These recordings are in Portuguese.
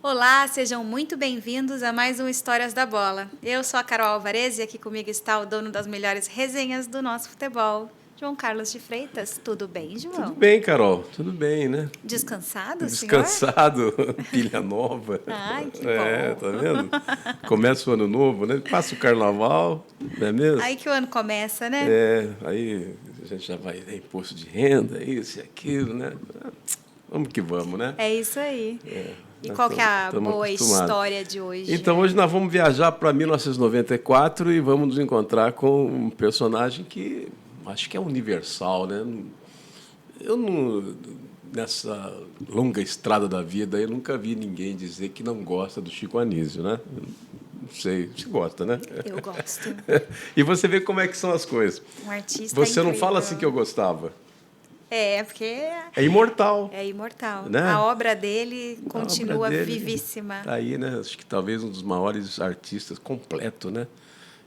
Olá, sejam muito bem-vindos a mais um Histórias da Bola. Eu sou a Carol Alvarez e aqui comigo está o dono das melhores resenhas do nosso futebol, João Carlos de Freitas. Tudo bem, Tudo João? bem, Carol, tudo bem, né? Descansado, senhor? Descansado, pilha nova. Ai, que É, bom. tá vendo? Começa o ano novo, né? Passa o carnaval, não é mesmo? Aí que o ano começa, né? É, aí a gente já vai ter imposto de renda, isso e aquilo, né? Vamos que vamos, né? É isso aí. E Nós qual que é a estamos boa acostumados. história de hoje? Então, hoje nós vamos viajar para 1994 e vamos nos encontrar com um personagem que acho que é universal, né? Eu não, nessa longa estrada da vida, eu nunca vi ninguém dizer que não gosta do Chico Anísio, né? Não sei, você gosta, né? Eu gosto. E você vê como é que são as coisas. Um artista Você não fala assim que incrível. eu gostava. É, porque É imortal, é imortal. A né? obra dele A obra continua dele vivíssima. tá aí, né? Acho que talvez um dos maiores artistas completo, né?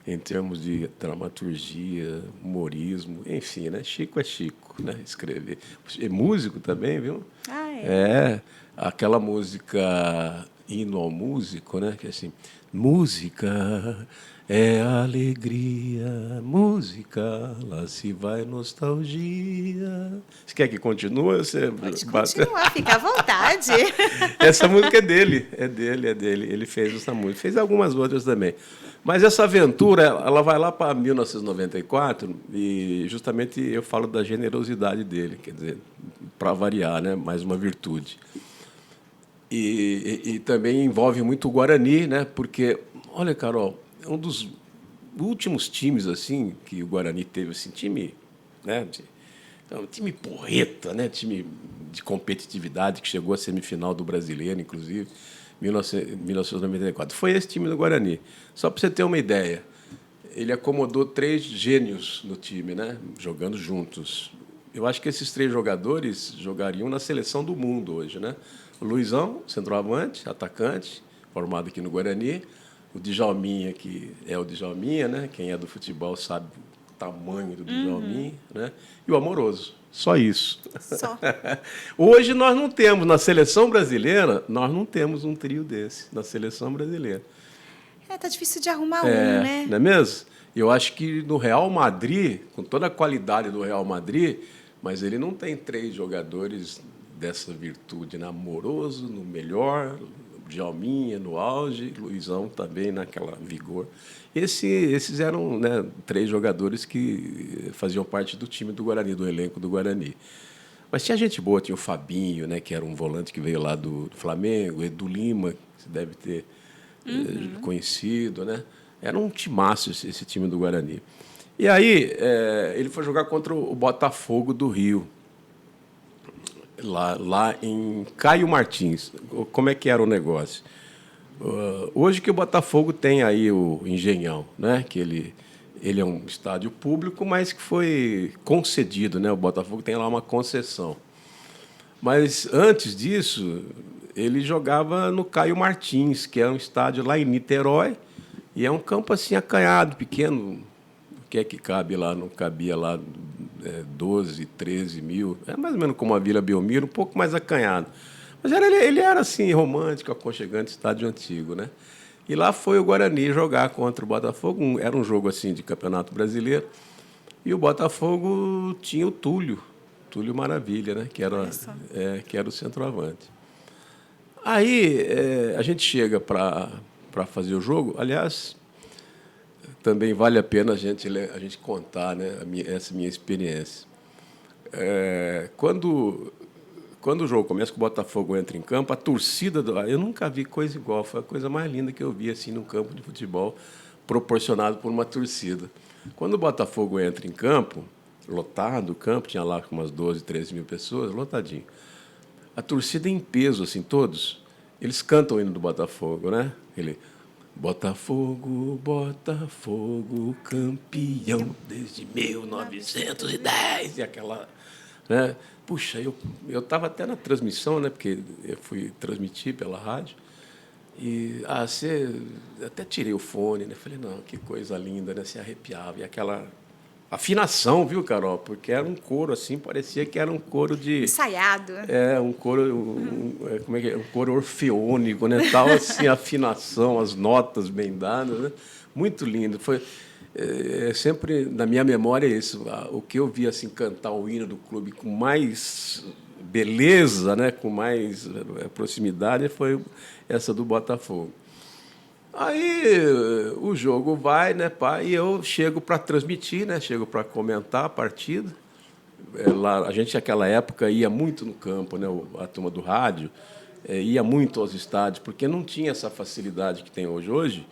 Em termos de dramaturgia, humorismo, enfim, né? Chico é Chico, né? Escrever. É músico também, viu? Ah, é. É, aquela música Hino ao Músico, né? Que é assim, música é alegria, música, lá se vai nostalgia. Você quer que continue? Você Pode bate... continuar, fica à vontade. Essa música é dele, é dele, é dele. Ele fez essa música, fez algumas outras também. Mas essa aventura, ela vai lá para 1994 e justamente eu falo da generosidade dele, quer dizer, para variar, né? Mais uma virtude. E também envolve muito o Guarani, né? Porque, olha, Carol, é um dos últimos times assim que o Guarani teve, assim, time, né? É um time porreta, né? Time de competitividade que chegou à semifinal do Brasileiro, inclusive, em 1994. Foi esse time do Guarani. Só para você ter uma ideia, ele acomodou três gênios no time, né? Jogando juntos. Eu acho que esses três jogadores jogariam na seleção do mundo hoje, né? O Luizão, centroavante, atacante, formado aqui no Guarani. O Djalminha, que é o Djalminha, né? Quem é do futebol sabe o tamanho do Djalminha, né? E o Amoroso. Só isso. Só. Hoje nós não temos, na seleção brasileira, nós não temos um trio desse na seleção brasileira. É, tá difícil de arrumar um, né? Não é mesmo? Eu acho que no Real Madrid, com toda a qualidade do Real Madrid, mas ele não tem três jogadores dessa virtude, né? Amoroso, no melhor, Djalminha no auge, Luizão também naquela vigor. Esses eram, né, três jogadores que faziam parte do time do Guarani, do elenco do Guarani. Mas tinha gente boa, tinha o Fabinho, né, que era um volante que veio lá do Flamengo, Edu Lima, que você deve ter conhecido, né? Era um timaço esse time do Guarani. E aí ele foi jogar contra o Botafogo do Rio, lá em Caio Martins. Como é que era o negócio? Hoje que o Botafogo tem aí o Engenhão, né? Que ele é um estádio público, mas que foi concedido, né? O Botafogo tem lá uma concessão. Mas antes disso, ele jogava no Caio Martins, que é um estádio lá em Niterói, e é um campo assim acanhado, pequeno. O que é que cabe lá? Não cabia lá 12, 13 mil. É mais ou menos como a Vila Belmiro, um pouco mais acanhado. Mas ele era assim, romântico, aconchegante, estádio antigo, né? E lá foi o Guarani jogar contra o Botafogo. Era um jogo assim de Campeonato Brasileiro. E o Botafogo tinha o Túlio Maravilha, né? Olha só. Que era o centroavante. Aí a gente chega para fazer o jogo. Aliás, também vale a pena a gente contar, né, essa minha experiência. Quando o jogo começa, que o Botafogo entra em campo, a torcida eu nunca vi coisa igual. Foi a coisa mais linda que eu vi assim num campo de futebol, proporcionado por uma torcida. Quando o Botafogo entra em campo, lotado o campo, tinha lá umas 12, 13 mil pessoas, lotadinho. A torcida em peso, assim, todos, eles cantam o hino do Botafogo, né? Ele, Botafogo, Botafogo, campeão desde 1910. E aquela, né? Puxa, eu estava até na transmissão, né? Porque eu fui transmitir pela rádio. E você até tirei o fone, né? Falei, não, que coisa linda, né? Se arrepiava. E aquela afinação, viu, Carol? Porque era um coro assim, parecia que era um coro de... Ensaiado. Um coro, como é que é? Um coro orfeônico, né? Tal assim, a afinação, as notas bem dadas, né? Muito lindo. Foi sempre na minha memória isso. O que eu vi assim cantar o hino do clube com mais beleza, né? Com mais proximidade, foi essa do Botafogo. Aí o jogo vai, né, pá, e eu chego para transmitir, né? Chego para comentar a partida. Lá, a gente, naquela época, ia muito no campo, né? A turma do rádio ia muito aos estádios, porque não tinha essa facilidade que tem hoje. Hoje,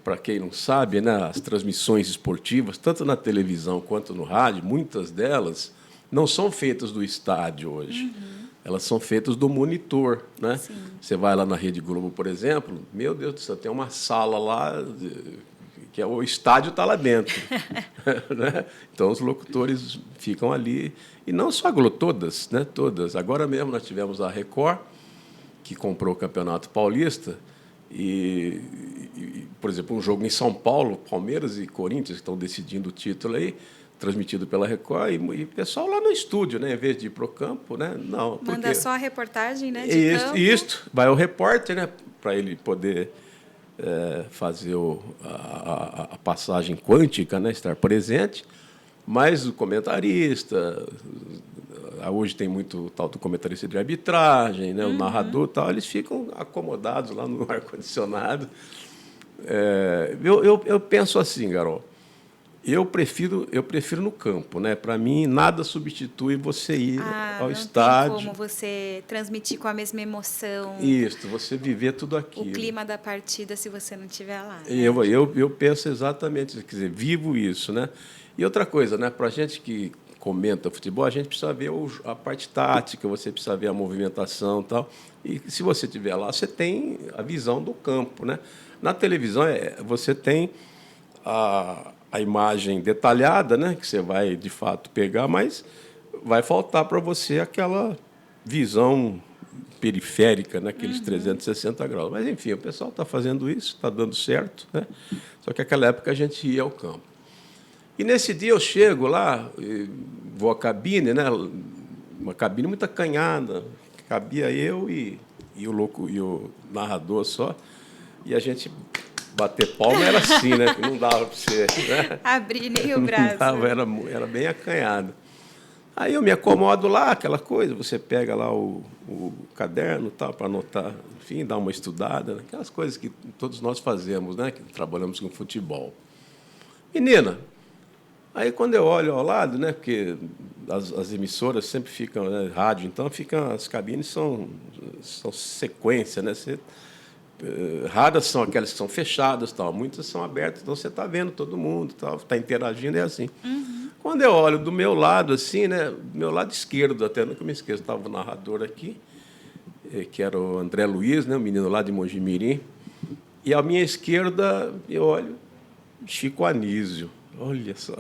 para quem não sabe, né, as transmissões esportivas, tanto na televisão quanto no rádio, muitas delas não são feitas do estádio hoje. Elas são feitas do monitor, né? Sim. Você vai lá na Rede Globo, por exemplo, meu Deus do céu, tem uma sala lá que o estádio está lá dentro. Né? Então, os locutores ficam ali. E não só todas, né? Todas. Agora mesmo nós tivemos a Record, que comprou o Campeonato Paulista, por exemplo, um jogo em São Paulo, Palmeiras e Corinthians, que estão decidindo o título aí, transmitido pela Record, e o pessoal lá no estúdio, né? Em vez de ir para o campo, né? Não, Manda só a reportagem, né, de campo. Isto, vai o repórter, né? Para ele poder fazer a passagem quântica, né? Estar presente, mas o comentarista, hoje tem muito tal do comentarista de arbitragem, né? O narrador, tal, eles ficam acomodados lá no ar-condicionado. Eu penso assim, Carol, eu prefiro no campo, né? Para mim, nada substitui você ir ao estádio. Não tem como você transmitir com a mesma emoção. Isso, você viver tudo aquilo. O clima da partida, se você não estiver lá. Né? Eu penso exatamente, quer dizer, vivo isso, né? E outra coisa, né? Para a gente que comenta futebol, a gente precisa ver a parte tática, você precisa ver a movimentação e tal. E se você estiver lá, você tem a visão do campo, né? Na televisão, você tem a imagem detalhada, né, que você vai, de fato, pegar, mas vai faltar para você aquela visão periférica, né, aqueles 360 graus. Mas, enfim, o pessoal está fazendo isso, está dando certo, né? Só que naquela época a gente ia ao campo. E, nesse dia, eu chego lá, vou à cabine, né, uma cabine muito acanhada, cabia eu e o narrador só, e a gente... bater palma era assim, né? Não dava para você... Né? Abrir nem o braço. Não dava, era bem acanhado. Aí eu me acomodo lá, aquela coisa, você pega lá o caderno tal para anotar, enfim, dar uma estudada, né? Aquelas coisas que todos nós fazemos, né? Que trabalhamos com futebol. Menina, aí quando eu olho ao lado, né? Porque as emissoras sempre ficam, né? Rádio, então as cabines são sequência, né? Raras são aquelas que são fechadas, tal. Muitas são abertas, então você está vendo todo mundo, está interagindo, é assim. Quando eu olho do meu lado, assim, né, do meu lado esquerdo, até nunca me esqueço, estava o narrador aqui, que era o André Luiz, né, um menino lá de Mojimirim, e à minha esquerda eu olho Chico Anísio. Olha só.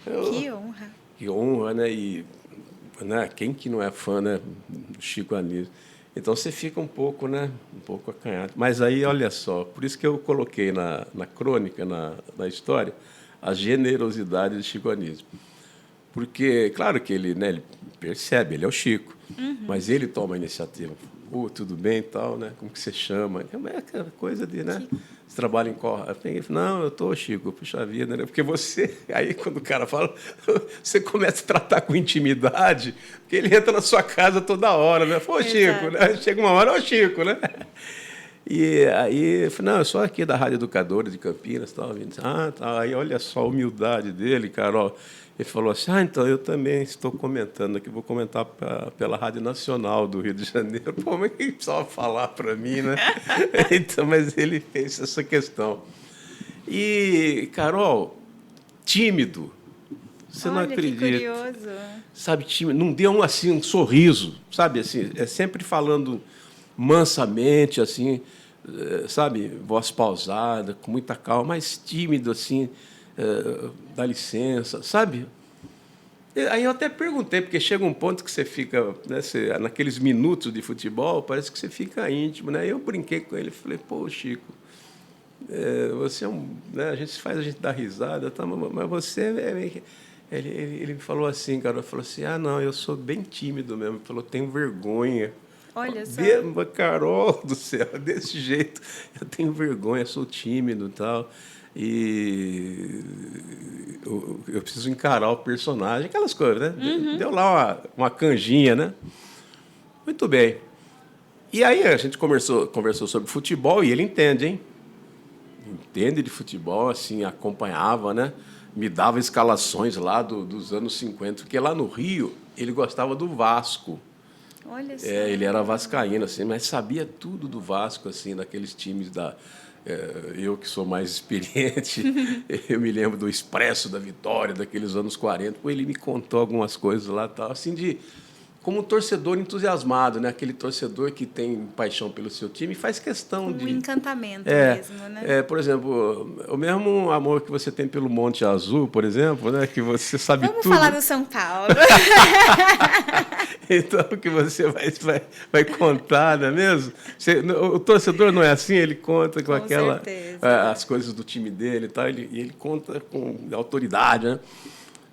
Que honra. Que honra, né? E, né, quem que não é fã, né, do Chico Anísio? Então, você fica um pouco, né, um pouco acanhado. Mas aí, olha só, por isso que eu coloquei na crônica, na história, a generosidade de Chico Anísio. Porque, claro que ele, né, ele percebe, ele é o Chico, mas ele toma a iniciativa. Tudo bem e tal, né? Como que você chama? É aquela coisa de, né? Você trabalha em qual? Não, eu estou, Chico, puxa vida, né? Porque você... Aí, quando o cara fala, você começa a tratar com intimidade, porque ele entra na sua casa toda hora, né? Pô, Chico, né? Chega uma hora, ô, Chico, né? E aí, eu falei, não, eu sou aqui da Rádio Educadora de Campinas. Tal. Tá. Aí, olha só a humildade dele, Carol. Ele falou assim, então, eu também estou comentando aqui, vou comentar pela Rádio Nacional do Rio de Janeiro. Pô, mas quem precisava falar para mim, né? Então, mas ele fez essa questão. E, Carol, tímido. Você não acredita. Que curioso. Sabe, tímido, não deu assim, um sorriso, sabe? Assim, sempre falando mansamente, assim, sabe? Voz pausada, com muita calma, mas tímido, assim, dá licença, sabe? Aí eu até perguntei, porque chega um ponto que você fica, né, naqueles minutos de futebol, parece que você fica íntimo, né? Eu brinquei com ele, falei, pô, Chico, você é né, a gente faz a gente dar risada, tá, mas você ele me falou assim, cara, ele falou assim, não, eu sou bem tímido mesmo. Ele falou, tenho vergonha. Olha só. Carol do céu, desse jeito, eu tenho vergonha, sou tímido e tal. E eu preciso encarar o personagem, aquelas coisas, né? Deu lá uma canjinha, né? Muito bem. E aí a gente conversou sobre futebol e ele entende, hein? Entende de futebol, assim, acompanhava, né? Me dava escalações lá dos anos 50, porque lá no Rio ele gostava do Vasco. Olha só. Ele era vascaíno, assim, mas sabia tudo do Vasco, assim, daqueles times da... eu que sou mais experiente, eu me lembro do Expresso da Vitória, daqueles anos 40. Pô, ele me contou algumas coisas lá, tal, assim, como um torcedor entusiasmado, né? Aquele torcedor que tem paixão pelo seu time e faz questão Um encantamento mesmo, né? por exemplo, o mesmo amor que você tem pelo Monte Azul, por exemplo, né? Que você sabe Vamos tudo. falar do São Paulo. Então, o que você vai contar, não é mesmo? O torcedor não é assim, ele conta com aquela as coisas do time dele e tal, e ele conta com autoridade, né?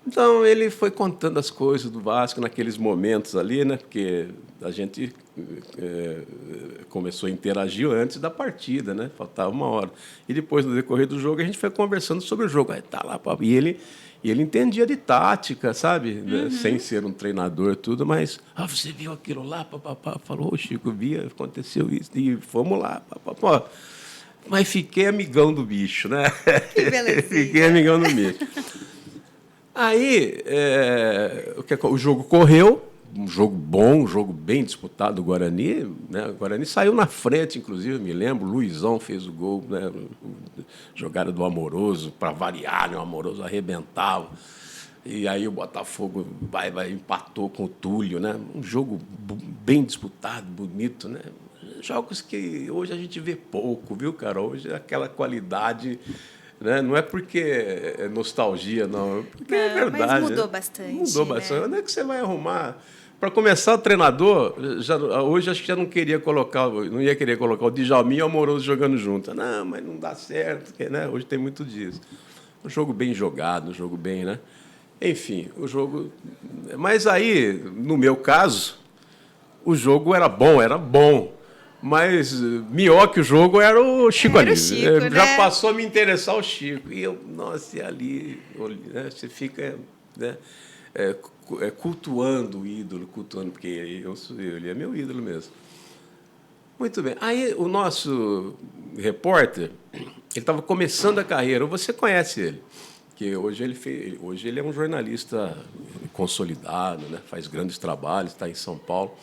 Então, ele foi contando as coisas do Vasco naqueles momentos ali, né? Porque a gente começou a interagir antes da partida, né? Faltava uma hora. E depois, no decorrer do jogo, a gente foi conversando sobre o jogo. Aí tá lá, e ele entendia de tática, sabe? Sem ser um treinador, tudo, mas você viu aquilo lá, papapá, falou, Chico, aconteceu isso, e fomos lá, papapá. Mas fiquei amigão do bicho, né? Que belezinha. Fiquei amigão do bicho. Aí, o jogo correu, um jogo bom, um jogo bem disputado do Guarani, né? O Guarani saiu na frente, inclusive, me lembro, o Luizão fez o gol, né? Jogada do Amoroso, para variar, né? O Amoroso arrebentava. E aí o Botafogo empatou com o Túlio, né? Um jogo bem disputado, bonito, né? Jogos que hoje a gente vê pouco, viu, cara? Hoje é aquela qualidade... Né? Não é porque é nostalgia, não. Porque é verdade. Mas mudou bastante. Mudou bastante. Onde é que você vai arrumar? Para começar, o treinador, hoje acho que já não ia querer colocar o Djalminha e o Amoroso jogando junto. Não, mas não dá certo. Porque, né? Hoje tem muito disso. Um jogo bem jogado, um jogo bem, né? Enfim, o jogo... Mas aí, no meu caso, o jogo era bom. Mas melhor que o jogo era o Chico Anísio. Chico, já né? passou a me interessar o Chico. E eu, nossa, e ali, né, você fica, né, cultuando o ídolo, porque ele é meu ídolo mesmo. Muito bem. Aí o nosso repórter, ele estava começando a carreira. Você conhece ele, que hoje ele é um jornalista consolidado, né, faz grandes trabalhos, está em São Paulo.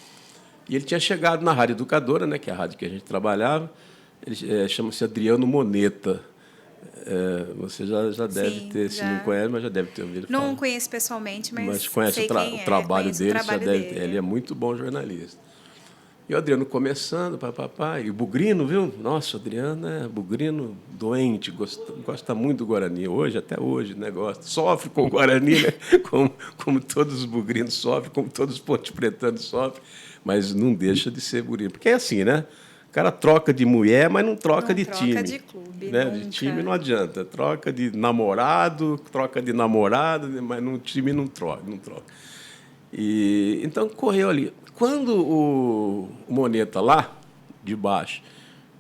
E ele tinha chegado na Rádio Educadora, né, que é a rádio que a gente trabalhava. Ele chama-se Adriano Moneta. Você já deve ter, se não conhece, mas já deve ter ouvido falar. Não conheço pessoalmente, mas conhece sei o trabalho dele, dele. Ele é muito bom jornalista. E o Adriano começando, e o Bugrino, viu? Nossa, o Adriano é Bugrino doente, gosta muito do Guarani. Até hoje, né? Sofre com o Guarani, né? como todos os bugrinos sofrem, como todos os ponte-pretanos sofrem. Mas não deixa de ser Bugrino. Porque é assim, né? O cara troca de mulher, mas não troca de time. Troca de clube, né? nunca. De time não adianta. Troca de namorado, troca de namorada, mas no time não troca. E, então, correu ali. Quando o Moneta, lá de baixo,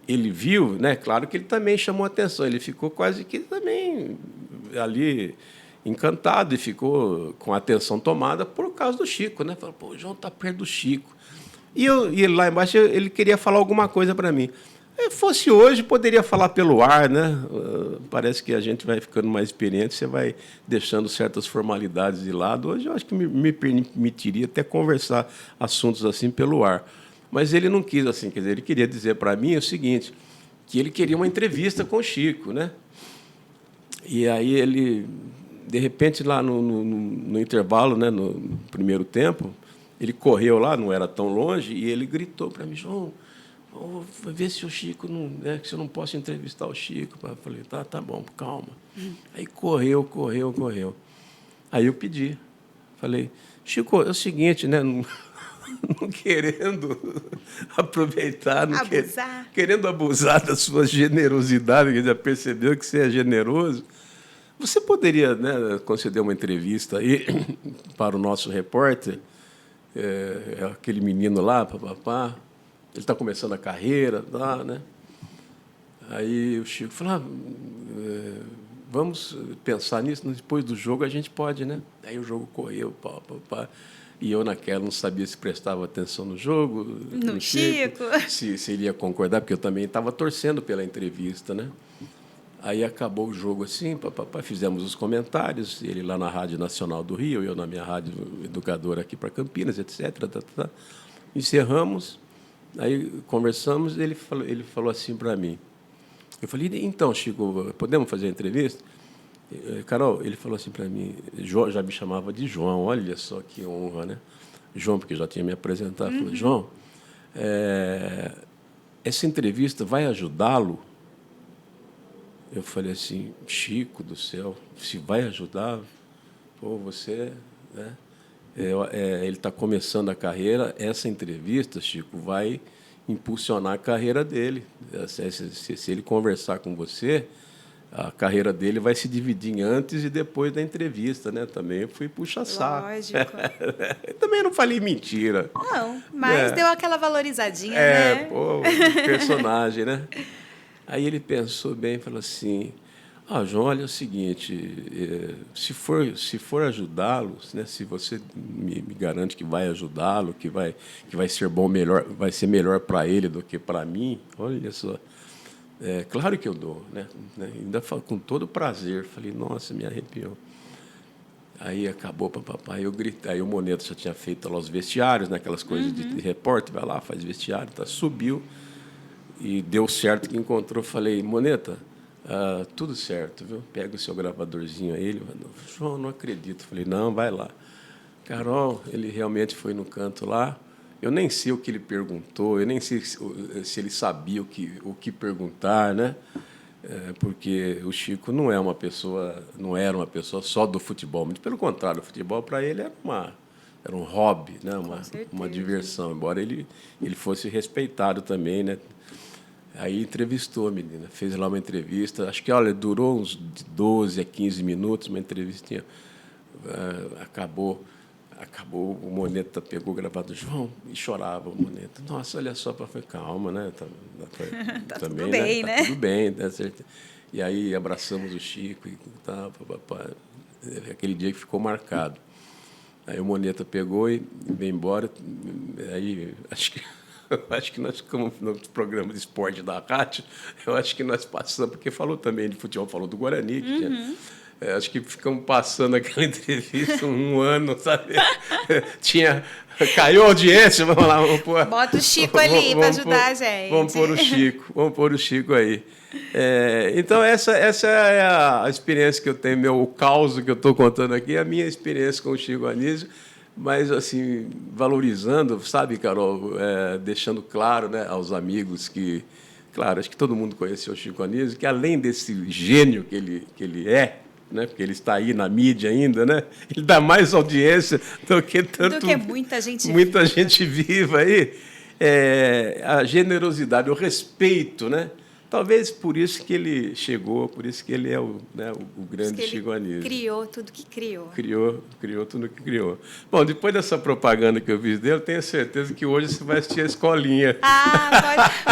ele viu, né? Claro que ele também chamou a atenção. Ele ficou quase que também ali encantado e ficou com a atenção tomada por causa do Chico, né? Falou, pô, o João está perto do Chico. E ele lá embaixo, ele queria falar alguma coisa para mim. Se fosse hoje, poderia falar pelo ar, né? Parece que a gente vai ficando mais experiente, você vai deixando certas formalidades de lado. Hoje eu acho que me permitiria até conversar assuntos assim pelo ar. Mas ele não quis assim, quer dizer, ele queria dizer para mim o seguinte, que ele queria uma entrevista com o Chico, né? E aí ele, de repente, lá no intervalo, né, no primeiro tempo, ele correu lá, não era tão longe, e ele gritou para mim, João, ver se o Chico não, né, se eu não posso entrevistar o Chico. Eu falei, tá bom, calma. Aí correu. Aí eu pedi. Falei, Chico, é o seguinte, né? Não, não querendo aproveitar, não Abusar. querendo abusar da sua generosidade, que já percebeu que você é generoso. Você poderia, né, conceder uma entrevista aí para o nosso repórter, aquele menino lá, papapá, ele está começando a carreira, tá, né? Aí o Chico falou, vamos pensar nisso, depois do jogo a gente pode, né? Aí o jogo correu, pá, pá, pá. E eu, naquela, não sabia se prestava atenção no jogo, no Chico. se iria concordar, porque eu também estava torcendo pela entrevista, né? Aí acabou o jogo assim, papapá, fizemos os comentários, ele lá na Rádio Nacional do Rio, eu na minha rádio educadora aqui para Campinas, etc. Encerramos, aí conversamos, ele falou assim para mim. Eu falei, então, Chico, podemos fazer a entrevista? Carol, ele falou assim para mim, já me chamava de João, olha só que honra, né? João, porque já tinha me apresentado. Falou, João, essa entrevista vai ajudá-lo? Eu falei assim, Chico do céu, se vai ajudar, pô, você, né? Ele está começando a carreira, essa entrevista, Chico, vai impulsionar a carreira dele. Se ele conversar com você, a carreira dele vai se dividir em antes e depois da entrevista, né? Também eu fui puxa-saco. Lógico. Também não falei mentira. Não, mas deu aquela valorizadinha, né? Pô, personagem, né? Aí ele pensou bem e falou assim, João, olha, é o seguinte, se for ajudá-lo, né, se você me garante que vai ajudá-lo, que vai ser bom, vai ser melhor para ele do que para mim, olha só, claro que eu dou, né? Ainda com todo prazer. Falei, nossa, me arrepiou. Aí acabou, papai, eu gritei. Aí o Moneta já tinha feito lá os vestiários, né, aquelas coisas de repórter, vai lá, faz vestiário, tá, subiu. E deu certo que encontrou. Falei, Moneta, tudo certo, viu? Pega o seu gravadorzinho aí. Ele falou, João, não acredito. Falei, não, vai lá. Carol, ele realmente foi no canto lá. Eu nem sei o que ele perguntou, eu nem sei se ele sabia o que perguntar, né? Porque o Chico não era uma pessoa só do futebol. Muito pelo contrário, o futebol para ele era um hobby, né? Uma diversão, embora ele fosse respeitado também, né? Aí entrevistou a menina, fez lá uma entrevista, acho que, olha, durou uns 12 a 15 minutos, uma entrevistinha. Acabou, o Moneta pegou o gravado, João, e chorava o Moneta. Nossa, olha só, foi calma, né? Tá também, tudo bem, né? Tá tudo bem, né? E aí abraçamos o Chico e tal, aquele dia que ficou marcado. Aí o Moneta pegou e veio embora. Aí acho que nós, como no programa de esporte da rádio, eu acho que nós passamos, porque falou também de futebol, falou do Guarani, que tinha, acho que ficamos passando aquela entrevista um ano, sabe? Caiu a audiência, vamos lá, vamos pôr. Bota o Chico ali para ajudar a gente. Vamos pôr o Chico aí. Então, essa é a experiência que eu tenho, o caos que eu estou contando aqui, a minha experiência com o Chico Anísio, mas, assim, valorizando, sabe, Carol, deixando claro, né, aos amigos que, claro, acho que todo mundo conheceu o Chico Anísio, que além desse gênio que ele é, né, porque ele está aí na mídia ainda, né, ele dá mais audiência do que muita gente viva aí, a generosidade, o respeito, né? Talvez por isso que ele chegou, por isso que ele é o grande Chico Anísio. Criou tudo que criou. Criou tudo que criou. Bom, depois dessa propaganda que eu fiz dele, eu tenho certeza que hoje você vai assistir a Escolinha.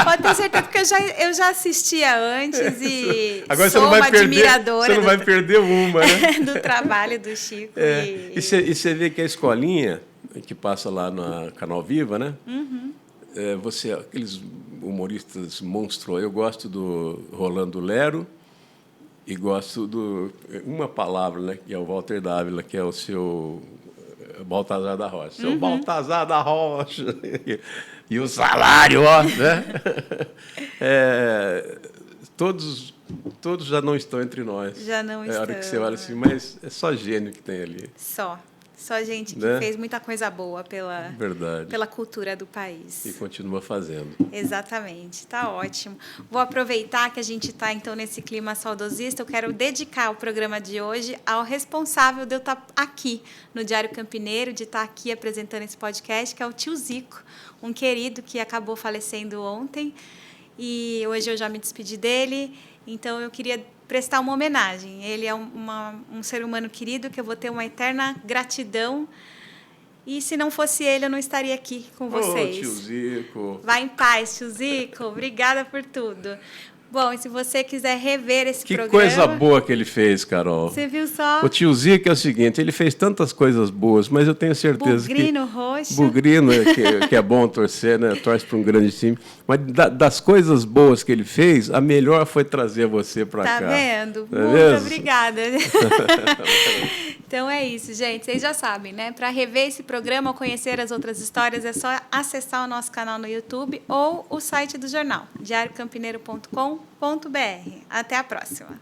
Pode ter certeza, porque eu já assistia antes e agora sou uma admiradora. Você não vai perder uma, né? do trabalho do Chico. E você vê que a Escolinha, que passa lá na Canal Viva, né? Aqueles humoristas monstros. Eu gosto do Rolando Lero e gosto uma palavra, né, que é o Walter Dávila, que é o seu Baltazar da Rocha. Seu Baltazar da Rocha. E o salário, ó, né? Todos já não estão entre nós. Já não estão. A hora que você olha assim, mas é só gênio que tem ali. Só. Só gente que né? fez muita coisa boa Verdade. pela cultura do país. E continua fazendo. Exatamente, tá ótimo. Vou aproveitar que a gente está, então, nesse clima saudosista. Eu quero dedicar o programa de hoje ao responsável de eu estar aqui no Diário Campineiro, de estar aqui apresentando esse podcast, que é o tio Zico, um querido que acabou falecendo ontem. E hoje eu já me despedi dele, então eu queria prestar uma homenagem. Ele é um ser humano querido que eu vou ter uma eterna gratidão. E se não fosse ele, eu não estaria aqui com vocês. Ô, tio Zico. Vai em paz, tio Zico. Obrigada por tudo. Bom, e se você quiser rever esse Que programa... coisa boa que ele fez, Carol. Você viu só? O tio Zico é o seguinte, ele fez tantas coisas boas, mas eu tenho certeza Bugrino que... roxo. Bugrino, que é bom torcer, né? Torce para um grande time. Mas das coisas boas que ele fez, a melhor foi trazer você para cá. Tá vendo? Não é Muito mesmo? obrigada. Então é isso, gente. Vocês já sabem, né? Para rever esse programa ou conhecer as outras histórias, é só acessar o nosso canal no YouTube ou o site do jornal, diariocampineiro.com.br. Até a próxima.